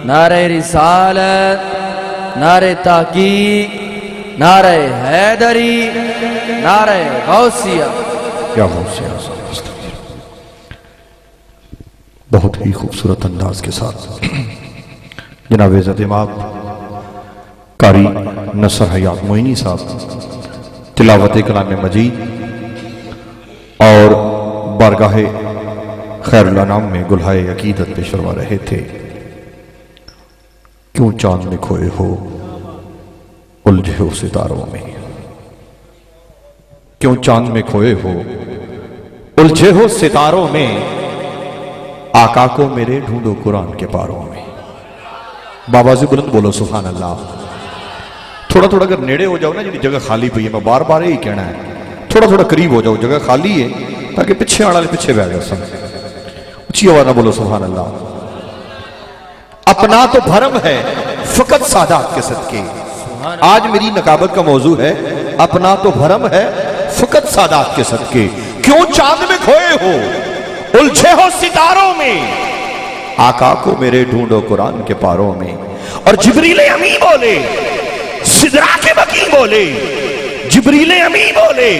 نعرہ رسالت، نعرہ تحقیق، نعرہ حیدری، نعرہ غوثیہ۔ یا غوثیہ بہت ہی خوبصورت انداز کے ساتھ جناب عزت امام قاری نصر حیات معینی صاحب تلاوت کلام مجید اور بارگاہ خیر الانام میں گلہائے عقیدت پیش فرما رہے تھے۔ کیوں چاند میں کھوئے ہو الجھے ہو ستاروں میں، کیوں چاند میں کھوئے ہو الجھے ہو ستاروں میں، آقا کو میرے ڈھونڈو قرآن کے پاروں میں۔ بابا سے بلند بولو سبحان اللہ۔ تھوڑا تھوڑا اگر نیڑے ہو جاؤ نا، جنہی جگہ خالی پئی ہے، میں بار بار یہی کہنا ہے، تھوڑا تھوڑا قریب ہو جاؤ، جگہ خالی ہے تاکہ پیچھے آنے والے پیچھے بیٹھ جائے۔ اچھی آواز نہ بولو سبحان اللہ۔ اپنا تو بھرم ہے فقط سادات کے صدقے، آج میری نقابت کا موضوع ہے اپنا تو بھرم ہے فقط سادات کے صدقے، کیوں چاند میں کھوئے ہو الجھے ہو ستاروں میں، آقا کو میرے ڈھونڈو قرآن کے پاروں میں۔ اور جبریل امی بولے، سدرا کے بکی بولے، جبریل امی بولے،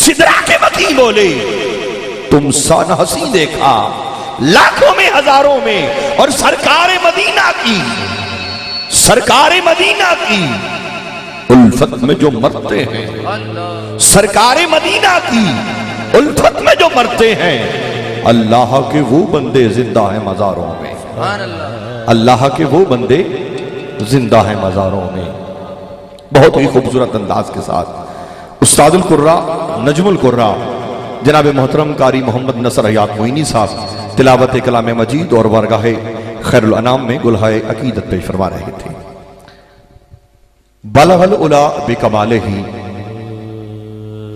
سدرا کے بکی بولے، تم سا نہ ہنسی دیکھا لاکھوں میں ہزاروں میں، اور سرکار مدینہ کی، سرکار مدینہ کی الفت میں جو مرتے ہیں، سرکار مدینہ کی الفت میں جو مرتے ہیں، اللہ کے وہ بندے زندہ ہیں مزاروں میں، اللہ کے وہ بندے زندہ ہیں مزاروں میں۔ بہت ہی خوبصورت انداز کے ساتھ استاد القرآ نجم القرآ جناب محترم قاری محمد نصر حیات معینی صاحب تلاوت کلام مجید اور بارگاہ خیر الانام میں گلہائے عقیدت پیش فرما رہے تھے۔ بلغ العلا بکمالہ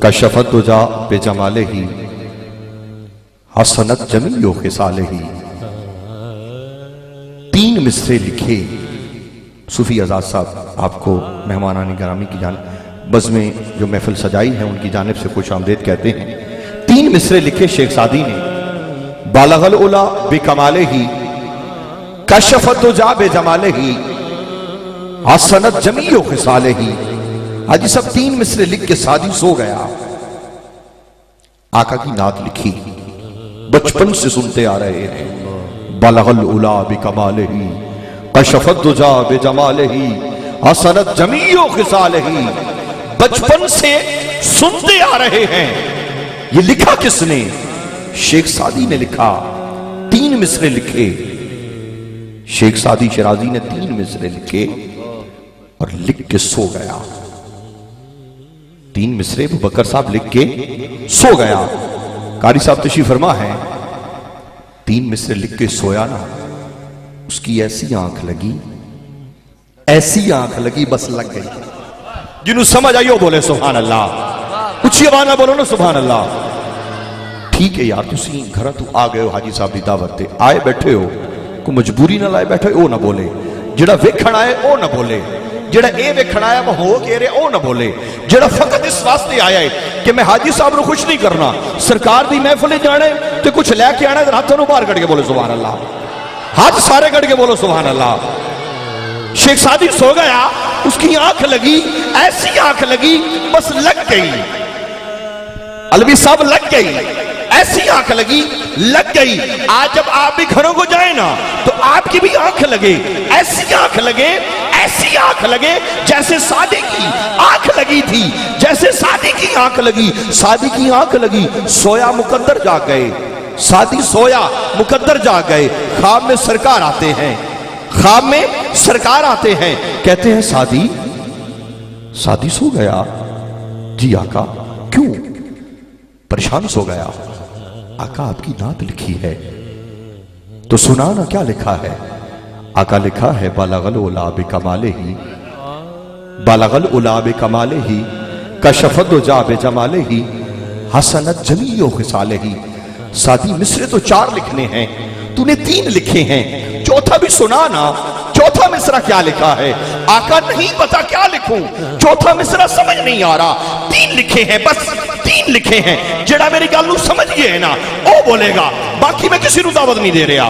کشف الدجا بجمالہ حسنت جمیع خصالہ۔ تین مصرے لکھے صوفی آزاد صاحب آپ کو مہمانان گرامی کی جانب بزم جو محفل سجائی ہے ان کی جانب سے خوش آمدید کہتے ہیں۔ تین مصرے لکھے شیخ سعدی نے، بالغ العلا بکمالہ کشف الدجا بجمالہ حسنت جمیع خصالہ۔ حاجی صاحب تین مصرے لکھ کے سعدی سو گیا، آقا کی نعت لکھی، بچپن سے سنتے آ رہے ہیں۔ بلغ العلا بکمالہ کشف الدجا بجمالہ حسنت جمیع خصالہ، بچپن سے سنتے آ رہے ہیں۔ یہ لکھا کس نے؟ شیخ سعدی نے لکھا، تین مصرے لکھے شیخ سعدی شرازی نے، تین مصرے لکھے اور لکھ کے سو گیا۔ تین مصرے ابو بکر صاحب لکھ کے سو گیا۔ قاری صاحب تشریف فرما ہے، تین مصرے لکھ کے سویا نا، اس کی ایسی آنکھ لگی، ایسی آنکھ لگی، بس لگ گئی۔ جنہوں سمجھ آئیو بولے سبحان اللہ، اچھی آواز نہ بولو نا سبحان اللہ۔ ٹھیک ہے یار، تسی گھر تو آ گئے ہو، حاجی صاحب دی دعوت تے آئے بیٹھے ہو، کوئی مجبوری نہ لائے بیٹھے او نہ بولے، جڑا ویکھن آئے او نہ بولے، جڑا اے ویکھن آیا وہ ہو کہہ رہے او نہ بولے، جڑا فقط اس واسطے آیا ہے کہ میں حاجی صاحب نو خوش نہیں کرنا، سرکار دی محفل جانے تے کچھ لے کے آنا، ہاتھوں نو باہر کٹ کے بولے سبحان اللہ، ہاتھ سارے کٹ کے بولو سبحان اللہ۔ شیخ سعدی سو گیا، اس کی آنکھ لگی، ایسی آنکھ لگی بس لگ گئی، الوی صاحب لگ گئی، ایسی آنکھ لگی لگ گئی۔ آج جب آپ بھی گھروں کو جائیں نا تو آپ کی بھی آنکھ لگے، ایسی آنکھ لگے، ایسی آنکھ لگے جیسے سعدی کی آنکھ لگی تھی، جیسے سعدی کی آنکھ لگی، سعدی کی آنکھ لگی، سویا مقدر جاگ گئے، سعدی سویا مقدر جاگ گئے۔ خواب میں سرکار آتے ہیں، خواب میں سرکار آتے ہیں، کہتے ہیں سعدی، سعدی سو گیا؟ جی آقا، کیوں؟ پریشان سو گیا؟ آقا آپ کی نعت لکھی ہے تو سنانا، کیا لکھا ہے؟ آقا لکھا ہے بالغ العلا بکمالہ، بالغ العلا بکمالہ کشف الدجا بجمالہ حسنت جمیع خصالہ۔ سعدی مصرے تو چار لکھنے ہیں، تو نے تین لکھے ہیں، چوتھا بھی سنانا، چوتھا مصرع کیا لکھا ہے؟ آقا نہیں پتا کیا لکھوں، چوتھا مصرع سمجھ نہیں آ رہا، تین لکھے ہیں، بس تین لکھے ہیں، جڑا میری گل نو سمجھ گئے ہے نا او بولے گا، باقی میں کسی نو دعوت نہیں دے رہا۔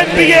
MPA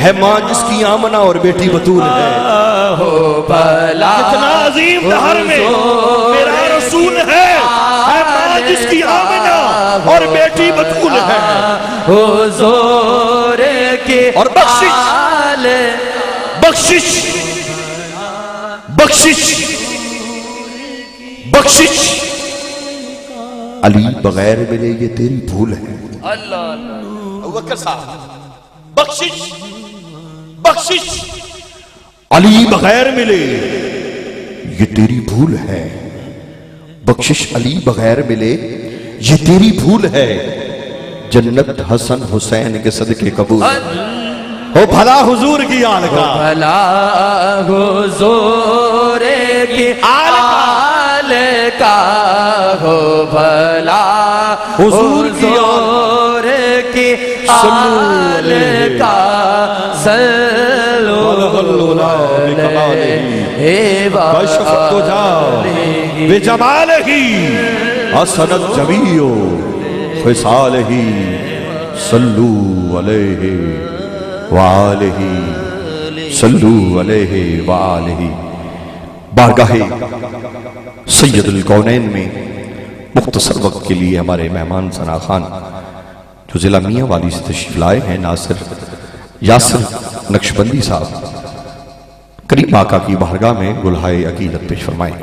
ہے ماں جس کی آمنہ اور بیٹی بطول ہے. ہو بھلا اتنا عظیم دہر میں میرا رسول ہے ماں جس کی آمنہ اور بیٹی بطول ہے. حضور کی اور بخشش آل بخشش بخشش بخشش علی بغیر ملے یہ تیری بھول ہے. ابوبکر صاحب بخشش بخشش علی بغیر ملے یہ تیری بھول ہے. بخشش علی بغیر ملے یہ تیری بھول ہے. جنت حسن حسین کے صدقے قبول ہو بھلا حضور کی آل کا. بھلا حضور کی آل کا ہو بھلا حضور کی حضور کی آل کا صلو علیہ بشفت جا بجمال ہی حسنت جمیع خصال ہی صلو علیہ وآلہ صلو علیہ وآلہ. بارگاہ سید الکونین میں مختصر وقت کے لیے ہمارے مہمان ثنا خان جو ضلع میاں والی سے تشریف لائے ہیں ناصر یاسر نقشبندی صاحب کریم آقا کی بارگاہ میں گلہائے عقیدت پیش فرمائیں.